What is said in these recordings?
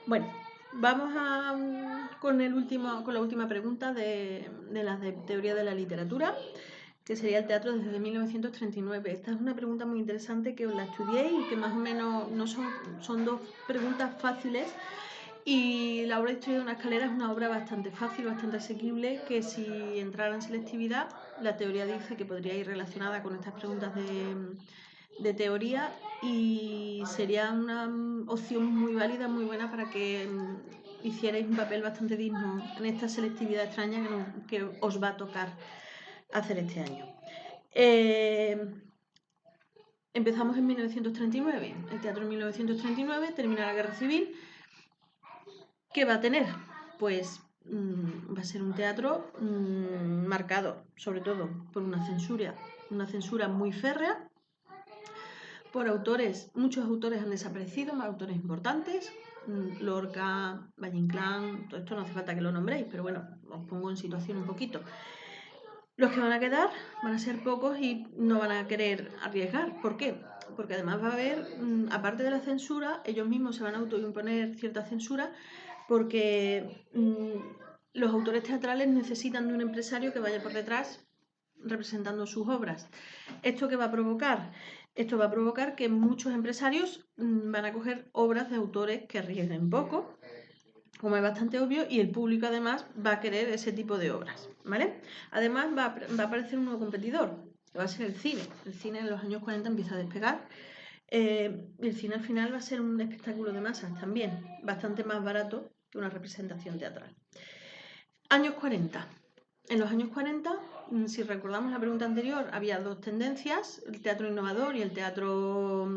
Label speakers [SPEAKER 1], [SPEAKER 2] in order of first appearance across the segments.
[SPEAKER 1] Bueno, vamos con la última pregunta de las de teoría de la literatura, que sería el teatro desde 1939. Esta es una pregunta muy interesante que os la estudié y que más o menos no son dos preguntas fáciles. Y la obra de Historia de una escalera es una obra bastante fácil, bastante asequible, que si entrara en selectividad, la teoría dice que podría ir relacionada con estas preguntas de teoría y sería una opción muy válida, muy buena para que hicierais un papel bastante digno en esta selectividad extraña que os va a tocar hacer este año. Empezamos en 1939, el teatro en 1939, termina la Guerra Civil. ¿Qué va a tener? Pues va a ser un teatro marcado, sobre todo, por una censura muy férrea, por autores, muchos autores han desaparecido, autores importantes, Lorca, Valle Inclán, todo esto no hace falta que lo nombréis, pero bueno, os pongo en situación un poquito. Los que van a quedar van a ser pocos y no van a querer arriesgar. ¿Por qué? Porque además va a haber, aparte de la censura, ellos mismos se van a autoimponer cierta censura porque los autores teatrales necesitan de un empresario que vaya por detrás representando sus obras. ¿Esto qué va a provocar? Esto va a provocar que muchos empresarios van a coger obras de autores que arriesguen poco, como es bastante obvio, y el público además va a querer ese tipo de obras, ¿vale? Además va a aparecer un nuevo competidor, que va a ser el cine. El cine en los años 40 empieza a despegar. El cine al final va a ser un espectáculo de masas también, bastante más barato que una representación teatral. Años 40. En los años 40, si recordamos la pregunta anterior, había dos tendencias, el teatro innovador y el teatro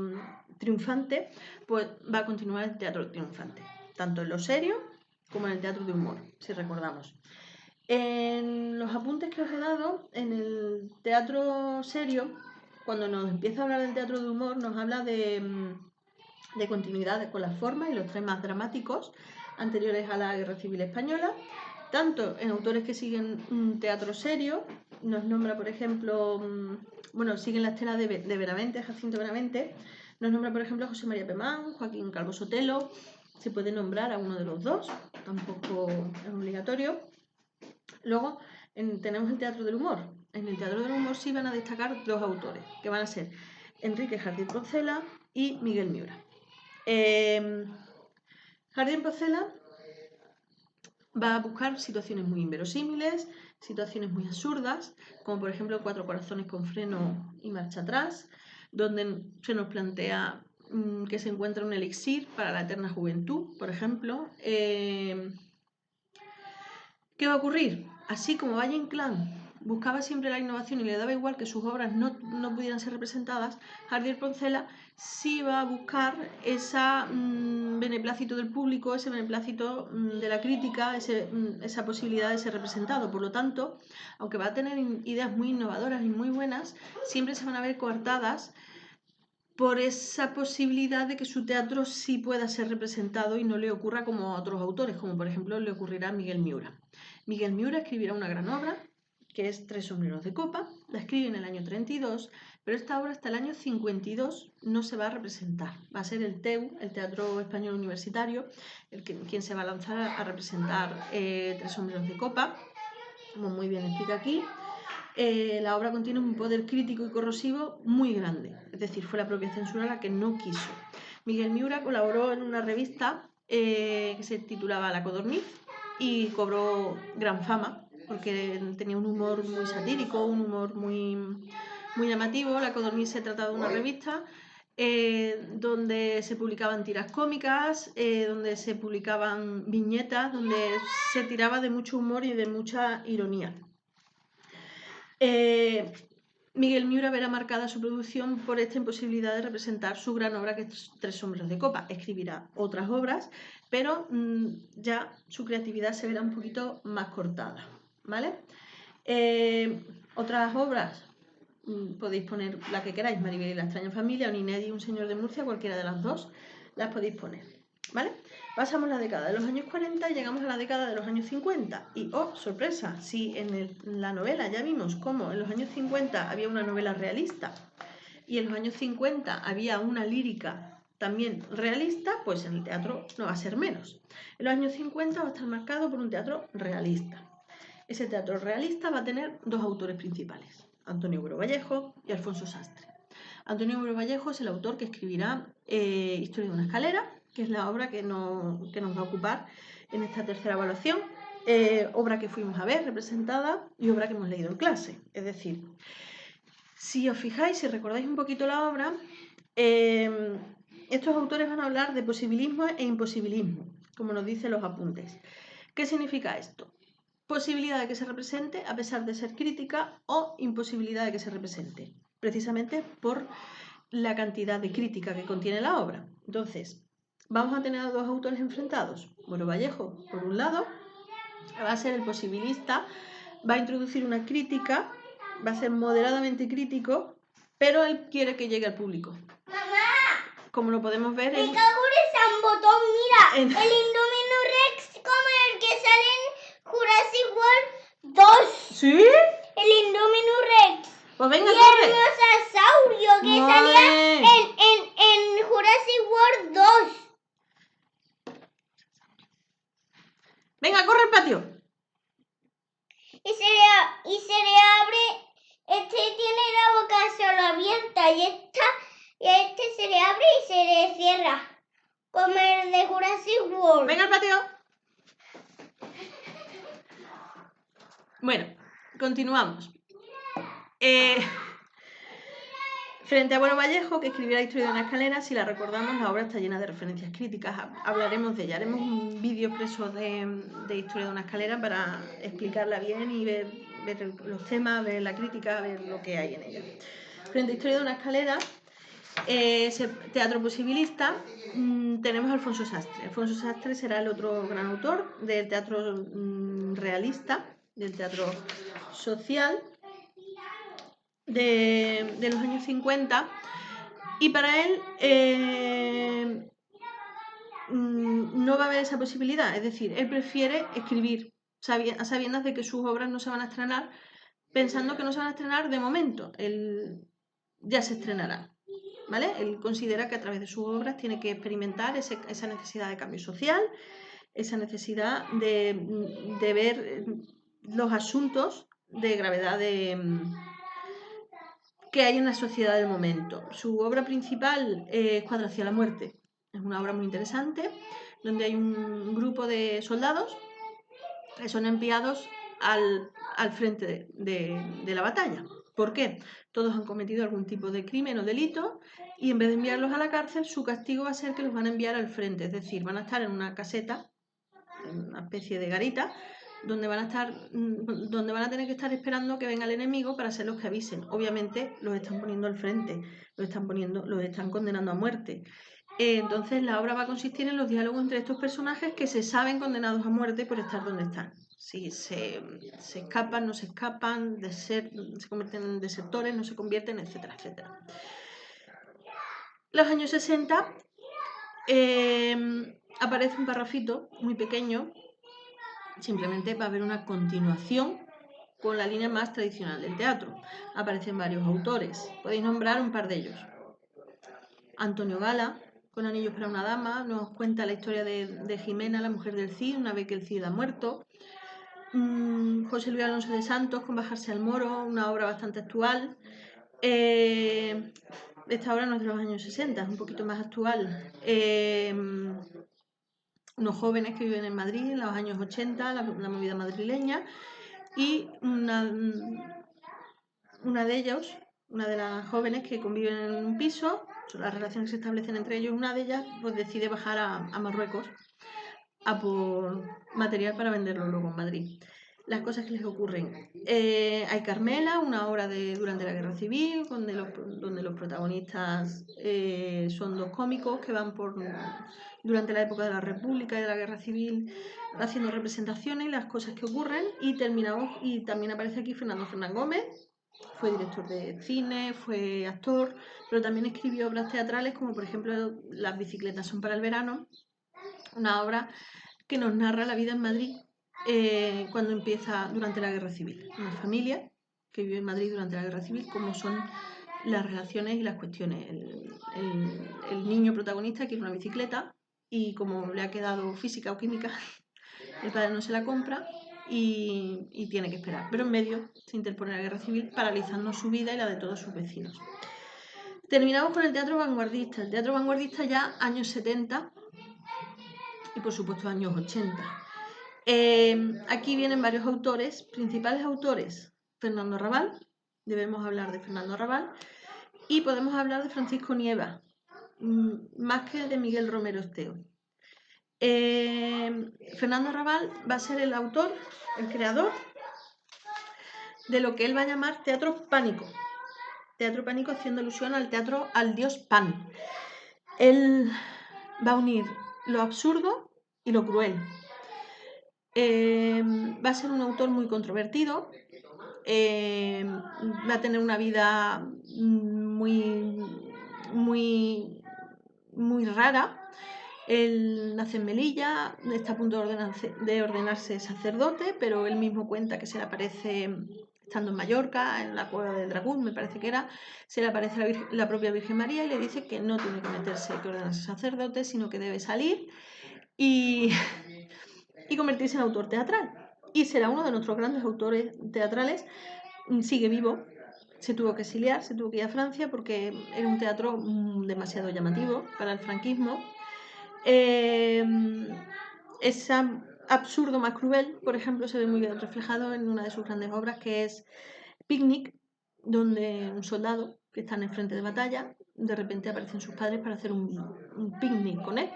[SPEAKER 1] triunfante, pues va a continuar el teatro triunfante, tanto en lo serio como en el teatro de humor, si recordamos. En los apuntes que os he dado, en el teatro serio, cuando nos empieza a hablar del teatro de humor, nos habla de continuidad con las formas y los temas dramáticos anteriores a la Guerra Civil Española, tanto en autores que siguen un teatro serio, nos nombra, por ejemplo, siguen la estela de Benavente, Jacinto Benavente, nos nombra, por ejemplo, a José María Pemán, Joaquín Calvo Sotelo, se puede nombrar a uno de los dos, tampoco es obligatorio. Luego tenemos el teatro del humor. En el teatro del humor sí van a destacar dos autores, que van a ser Enrique Jardín Porcela y Miguel Miura. Jardín Porcela va a buscar situaciones muy inverosímiles, situaciones muy absurdas, como por ejemplo Cuatro corazones con freno y marcha atrás, donde se nos plantea que se encuentra un elixir para la eterna juventud, por ejemplo. ¿Qué va a ocurrir? Así como Valle Inclán buscaba siempre la innovación y le daba igual que sus obras no pudieran ser representadas, Jardín Porcela sí va a buscar ese beneplácito del público, ese beneplácito de la crítica, esa posibilidad de ser representado. Por lo tanto, aunque va a tener ideas muy innovadoras y muy buenas, siempre se van a ver coartadas por esa posibilidad de que su teatro sí pueda ser representado y no le ocurra como a otros autores, como por ejemplo le ocurrirá a Miguel Miura. Miguel Miura escribirá una gran obra, que es Tres sombreros de copa, la escribe en el año 32, pero esta obra hasta el año 52 no se va a representar. Va a ser el TEU, el Teatro Español Universitario, quien se va a lanzar a representar Tres sombreros de copa, como muy bien explica aquí. La obra contiene un poder crítico y corrosivo muy grande, es decir, fue la propia censura la que no quiso. Miguel Miura colaboró en una revista que se titulaba La Codorniz y cobró gran fama porque tenía un humor muy satírico, un humor muy llamativo. La Codorniz se trata de una revista donde se publicaban tiras cómicas, donde se publicaban viñetas, donde se tiraba de mucho humor y de mucha ironía. Miguel Miura verá marcada su producción por esta imposibilidad de representar su gran obra que es Tres sombreros de copa. Escribirá otras obras, pero ya su creatividad se verá un poquito más cortada, ¿vale? Otras obras, podéis poner la que queráis, Maribel y la extraña familia, Ninedi y un señor de Murcia, cualquiera de las dos, las podéis poner, ¿vale? Pasamos la década de los años 40 y llegamos a la década de los años 50. Y, oh, sorpresa, si en la novela ya vimos cómo en los años 50 había una novela realista y en los años 50 había una lírica también realista, pues en el teatro no va a ser menos. En los años 50 va a estar marcado por un teatro realista. Ese teatro realista va a tener dos autores principales, Antonio Buro Vallejo y Alfonso Sastre. Antonio Buro Vallejo es el autor que escribirá Historia de una escalera, que es la obra que nos va a ocupar en esta tercera evaluación, obra que fuimos a ver representada y obra que hemos leído en clase. Es decir, si os fijáis, si recordáis un poquito la obra, estos autores van a hablar de posibilismo e imposibilismo, como nos dicen los apuntes. ¿Qué significa esto? Posibilidad de que se represente a pesar de ser crítica o imposibilidad de que se represente, precisamente por la cantidad de crítica que contiene la obra. Entonces, vamos a tener a dos autores enfrentados. Buro Vallejo, por un lado, va a ser el posibilista, va a introducir una crítica, va a ser moderadamente crítico, pero él quiere que llegue al público.
[SPEAKER 2] ¡Mamá!
[SPEAKER 1] Como lo podemos ver
[SPEAKER 2] en... Me cago en un botón, mira, el Indominus Rex como el que sale en Jurassic World 2.
[SPEAKER 1] ¿Sí?
[SPEAKER 2] El Indominus Rex.
[SPEAKER 1] Pues venga,
[SPEAKER 2] y
[SPEAKER 1] corre.
[SPEAKER 2] el Mosasaurio que salía en Jurassic World 2.
[SPEAKER 1] Venga, corre al patio.
[SPEAKER 2] Y se le abre, este tiene la boca solo abierta y este se le abre y se le cierra. Como el de Jurassic World.
[SPEAKER 1] Venga al patio. Bueno, continuamos. Frente a Buro Vallejo, que escribió La historia de una escalera, si la recordamos, la obra está llena de referencias críticas. Hablaremos de ella. Haremos un vídeo expreso de Historia de una escalera para explicarla bien y ver los temas, ver la crítica, ver lo que hay en ella. Frente a Historia de una escalera, ese teatro posibilista, tenemos a Alfonso Sastre. Alfonso Sastre será el otro gran autor del teatro realista, del teatro social, de los años 50, y para él no va a haber esa posibilidad, es decir, él prefiere escribir a sabiendas de que sus obras no se van a estrenar, pensando que no se van a estrenar de momento, él ya se estrenará, ¿vale? Él considera que a través de sus obras tiene que experimentar esa necesidad de cambio social, esa necesidad de ver los asuntos de gravedad que hay en la sociedad del momento. Su obra principal es Cuadro hacia la muerte. Es una obra muy interesante, donde hay un grupo de soldados que son enviados al frente de la batalla. ¿Por qué? Todos han cometido algún tipo de crimen o delito y en vez de enviarlos a la cárcel, su castigo va a ser que los van a enviar al frente. Es decir, van a estar en una caseta, en una especie de garita, donde van a tener que estar esperando que venga el enemigo para ser los que avisen. Obviamente los están poniendo al frente, los están condenando a muerte. Entonces la obra va a consistir en los diálogos entre estos personajes que se saben condenados a muerte por estar donde están. Si se escapan, no se escapan, se convierten en desertores, no se convierten, etcétera, etcétera. Los años 60 aparece un parrafito muy pequeño. Simplemente va a haber una continuación con la línea más tradicional del teatro. Aparecen varios autores. Podéis nombrar un par de ellos. Antonio Gala, con Anillos para una dama, nos cuenta la historia de Jimena, la mujer del Cid, una vez que el Cid ha muerto. José Luis Alonso de Santos, con Bajarse al Moro, una obra bastante actual. Esta obra no es de los años 60, es un poquito más actual. Unos jóvenes que viven en Madrid en los años 80, la movida madrileña, y una de ellos, una de las jóvenes que conviven en un piso, son las relaciones que se establecen entre ellos, una de ellas pues decide bajar a Marruecos a por material para venderlo luego en Madrid. Las cosas que les ocurren. Hay Carmela, una obra durante la Guerra Civil, donde los protagonistas son dos cómicos que van durante la época de la República y de la Guerra Civil haciendo representaciones y las cosas que ocurren. Y también aparece aquí Fernando Fernán Gómez, fue director de cine, fue actor, pero también escribió obras teatrales como por ejemplo Las bicicletas son para el verano, una obra que nos narra la vida en Madrid cuando empieza durante la Guerra Civil. Una familia que vive en Madrid durante la Guerra Civil, cómo son las relaciones y las cuestiones. El niño protagonista quiere una bicicleta y como le ha quedado física o química, el padre no se la compra y tiene que esperar. Pero en medio se interpone la guerra civil, paralizando su vida y la de todos sus vecinos. Terminamos con el teatro vanguardista. El teatro vanguardista ya años 70 y por supuesto años 80. Aquí vienen varios autores, principales autores. Fernando Rabal, debemos hablar de Fernando Rabal, y podemos hablar de Francisco Nieva, más que de Miguel Romero Esteo. Fernando Rabal va a ser el autor, el creador de lo que él va a llamar teatro pánico. Teatro pánico haciendo alusión al dios Pan. Él va a unir lo absurdo y lo cruel. Va a ser un autor muy controvertido, va a tener una vida muy rara. Él nace en Melilla, está a punto de ordenarse sacerdote, pero él mismo cuenta que se le aparece, estando en Mallorca, en la cueva del Dragún, me parece que era, se le aparece la propia Virgen María y le dice que no tiene que meterse, que ordenarse sacerdote, sino que debe salir y convertirse en autor teatral. Y será uno de nuestros grandes autores teatrales. Sigue vivo, se tuvo que exiliar, se tuvo que ir a Francia porque era un teatro demasiado llamativo para el franquismo. Ese absurdo más cruel, por ejemplo, se ve muy bien reflejado en una de sus grandes obras, que es Picnic, donde un soldado que está en el frente de batalla, de repente aparecen sus padres para hacer un picnic con él.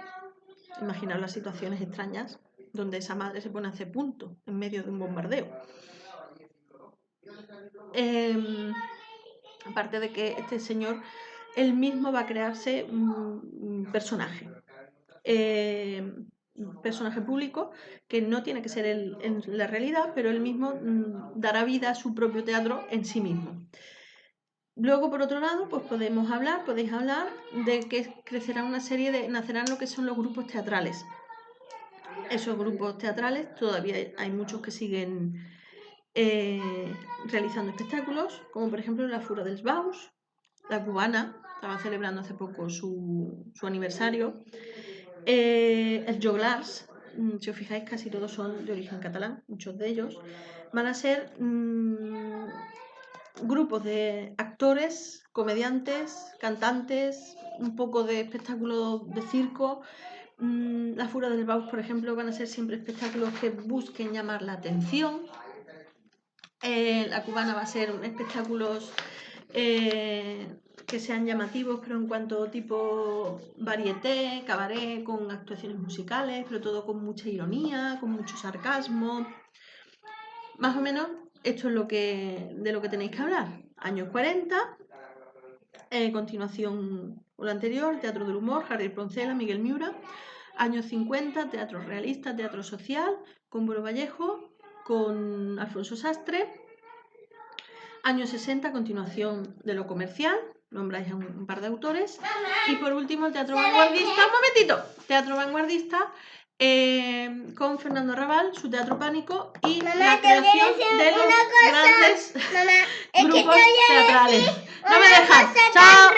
[SPEAKER 1] Imaginaos las situaciones extrañas donde esa madre se pone a hacer punto en medio de un bombardeo. Aparte de que este señor, él mismo va a crearse un personaje. Un personaje público que no tiene que ser él en la realidad, pero él mismo dará vida a su propio teatro en sí mismo. Luego, por otro lado, pues podéis hablar de que nacerán lo que son los grupos teatrales. Esos grupos teatrales, todavía hay muchos que siguen realizando espectáculos, como por ejemplo la Fura dels Baus, la Cubana, estaba celebrando hace poco su aniversario. El Joglars, si os fijáis, casi todos son de origen catalán, muchos de ellos. Van a ser grupos de actores, comediantes, cantantes, un poco de espectáculo de circo. La Fura del Baus, por ejemplo, van a ser siempre espectáculos que busquen llamar la atención. La Cubana va a ser espectáculos que sean llamativos, pero en cuanto tipo varieté, cabaret, con actuaciones musicales, pero todo con mucha ironía, con mucho sarcasmo. Más o menos esto es de lo que tenéis que hablar. Años 40, continuación con lo anterior, teatro del humor, Javier Poncela, Miguel Miura. Años 50, teatro realista, teatro social, con Boro Vallejo, con Alfonso Sastre. Años 60, continuación de lo comercial, nombráis a un par de autores. Y por último, el teatro vanguardista, ¡un momentito! Teatro vanguardista con Fernando Rabal, su teatro pánico y la creación de los grandes grupos teatrales. No me dejas. ¡Chao!